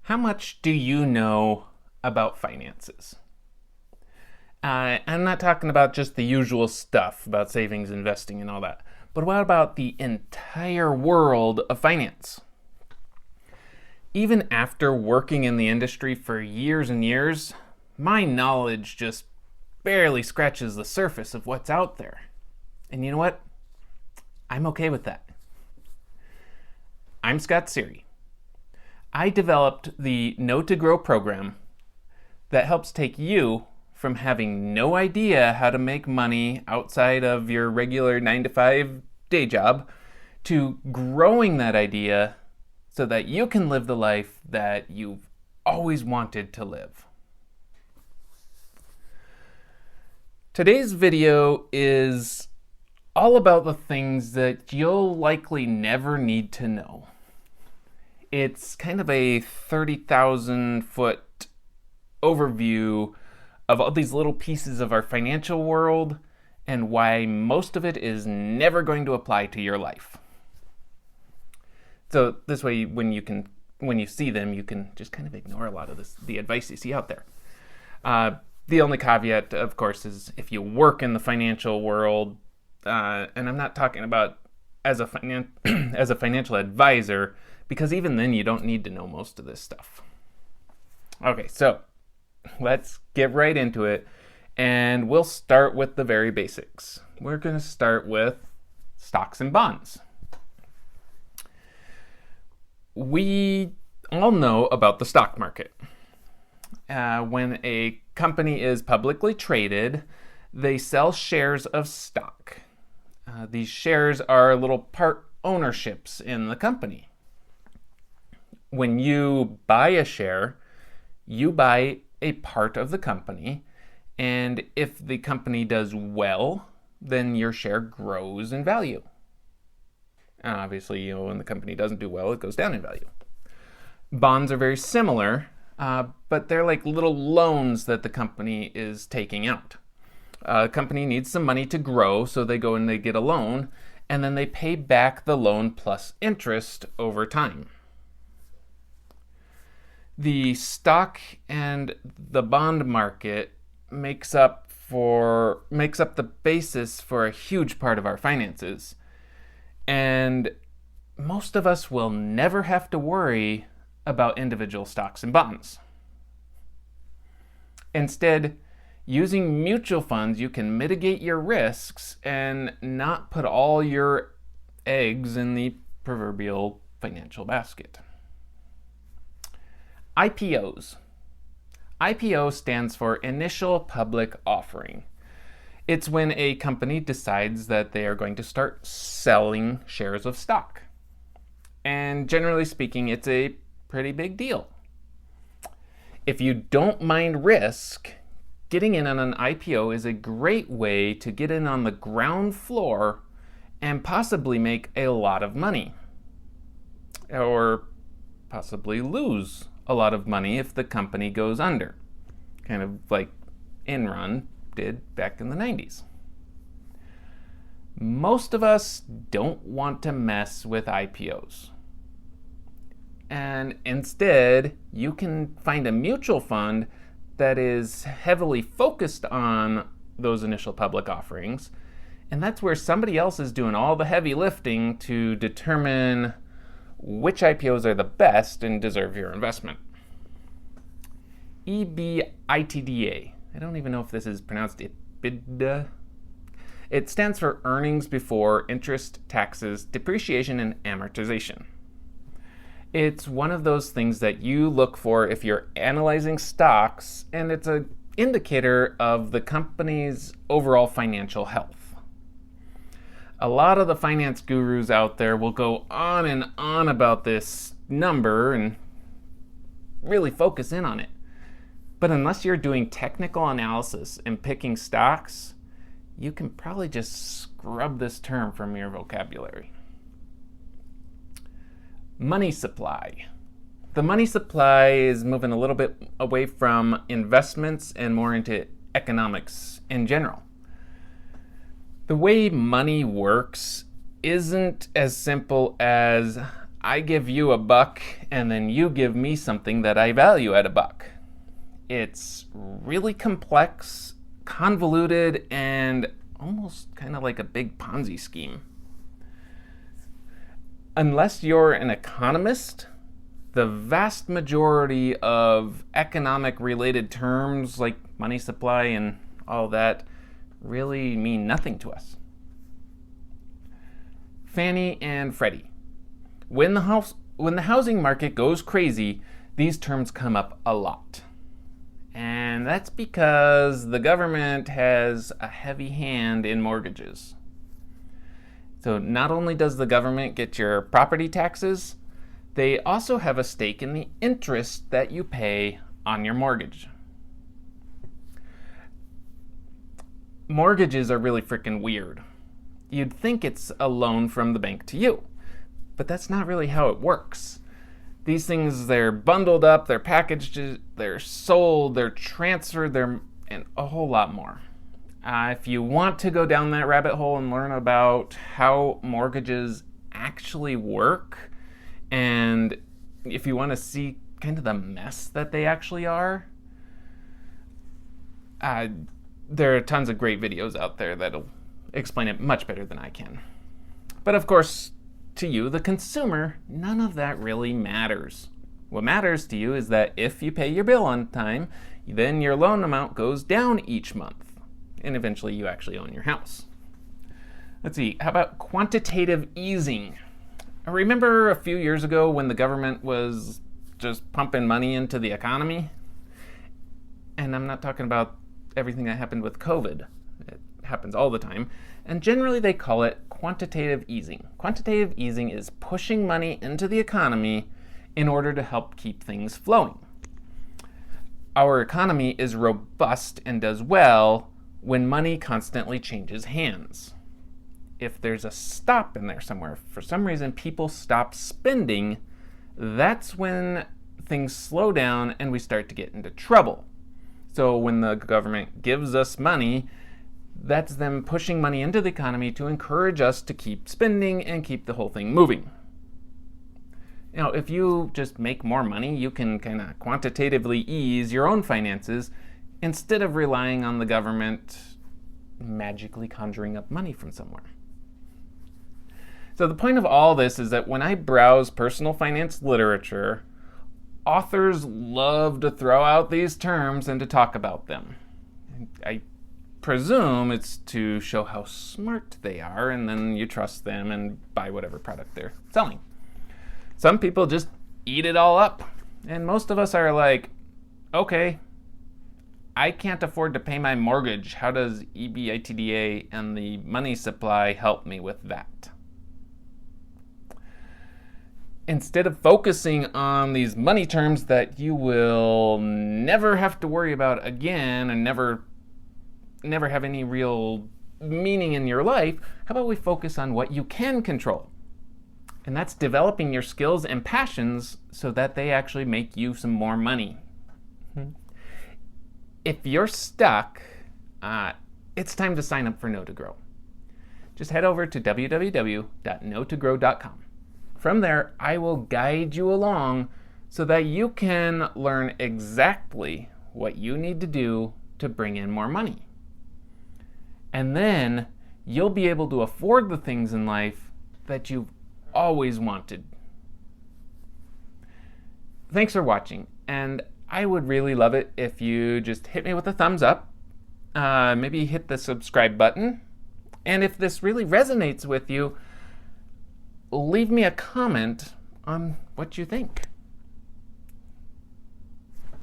How much do you know about finances? I'm not talking about just the usual stuff about savings, investing, and all that, but what about the entire world of finance? Even after working in the industry for years and years, my knowledge just barely scratches the surface of what's out there. And you know what? I'm okay with that. I'm Scott Sery. I developed the Know to Grow program that helps take you from having no idea how to make money outside of your regular 9-to-5 day job to growing that idea so that you can live the life that you've always wanted to live. Today's video is all about the things that you'll likely never need to know. It's kind of a 30,000 foot overview of all these little pieces of our financial world and why most of it is never going to apply to your life. So this way, when you see them, you can just kind of ignore a lot of the advice you see out there. The only caveat, of course, is if you work in the financial world, and I'm not talking about as a financial advisor, because even then you don't need to know most of this stuff. Okay, so let's get right into it, and we'll start with the very basics. We're going to start with stocks and bonds. We all know about the stock market. When a company is publicly traded, they sell shares of stock. These shares are little part ownerships in the company. When you buy a share, you buy a part of the company, and if the company does well, then your share grows in value. And obviously, when the company doesn't do well, it goes down in value. Bonds are very similar, but they're like little loans that the company is taking out. A company needs some money to grow, so they go and they get a loan, and then they pay back the loan plus interest over time. The stock and the bond market makes up the basis for a huge part of our finances. And most of us will never have to worry about individual stocks and bonds. Instead, using mutual funds, you can mitigate your risks and not put all your eggs in the proverbial financial basket. IPOs. IPO stands for Initial Public Offering. It's when a company decides that they are going to start selling shares of stock. And generally speaking, it's a pretty big deal. If you don't mind risk, getting in on an IPO is a great way to get in on the ground floor and possibly make a lot of money. Or possibly lose a lot of money if the company goes under, kind of like Enron did back in the 90s. Most of us don't want to mess with IPOs. And instead, you can find a mutual fund that is heavily focused on those initial public offerings, and that's where somebody else is doing all the heavy lifting to determine which IPOs are the best and deserve your investment. EBITDA. I don't even know if this is pronounced EBITDA. It stands for earnings before interest, taxes, depreciation, and amortization. It's one of those things that you look for if you're analyzing stocks, and it's an indicator of the company's overall financial health. A lot of the finance gurus out there will go on and on about this number and really focus in on it. But unless you're doing technical analysis and picking stocks, you can probably just scrub this term from your vocabulary. Money supply. The money supply is moving a little bit away from investments and more into economics in general. The way money works isn't as simple as I give you $1 and then you give me something that I value at $1. It's really complex, convoluted, and almost kind of like a big Ponzi scheme. Unless you're an economist, the vast majority of economic-related terms like money supply and all that really mean nothing to us. Fannie and Freddie. When the housing market goes crazy, these terms come up a lot. And that's because the government has a heavy hand in mortgages. So not only does the government get your property taxes, they also have a stake in the interest that you pay on your mortgage. Mortgages are really freaking weird. You'd think it's a loan from the bank to you, but that's not really how it works. These things, they're bundled up, they're packaged, they're sold, they're transferred, and a whole lot more. If you want to go down that rabbit hole and learn about how mortgages actually work, and if you want to see kind of the mess that they actually are, there are tons of great videos out there that'll explain it much better than I can. But of course, to you, the consumer, none of that really matters. What matters to you is that if you pay your bill on time, then your loan amount goes down each month, and eventually you actually own your house. Let's see, how about quantitative easing? Remember a few years ago when the government was just pumping money into the economy? And I'm not talking about everything that happened with COVID. It happens all the time. And generally they call it quantitative easing. Quantitative easing is pushing money into the economy in order to help keep things flowing. Our economy is robust and does well when money constantly changes hands. If there's a stop in there somewhere, for some reason people stop spending, that's when things slow down and we start to get into trouble. So when the government gives us money, that's them pushing money into the economy to encourage us to keep spending and keep the whole thing moving. You know, if you just make more money, you can kind of quantitatively ease your own finances instead of relying on the government magically conjuring up money from somewhere. So the point of all this is that when I browse personal finance literature, authors love to throw out these terms and to talk about them. I presume it's to show how smart they are, and then you trust them and buy whatever product they're selling. Some people just eat it all up, and most of us are like, okay, I can't afford to pay my mortgage. How does EBITDA and the money supply help me with that? Instead of focusing on these money terms that you will never have to worry about again and never have any real meaning in your life, how about we focus on what you can control? And that's developing your skills and passions so that they actually make you some more money. If you're stuck, it's time to sign up for Know to Grow. Just head over to www.knowtogrow.com. From there, I will guide you along so that you can learn exactly what you need to do to bring in more money. And then you'll be able to afford the things in life that you've always wanted. Thanks for watching, and I would really love it if you just hit me with a thumbs up, maybe hit the subscribe button, and if this really resonates with you, leave me a comment on what you think.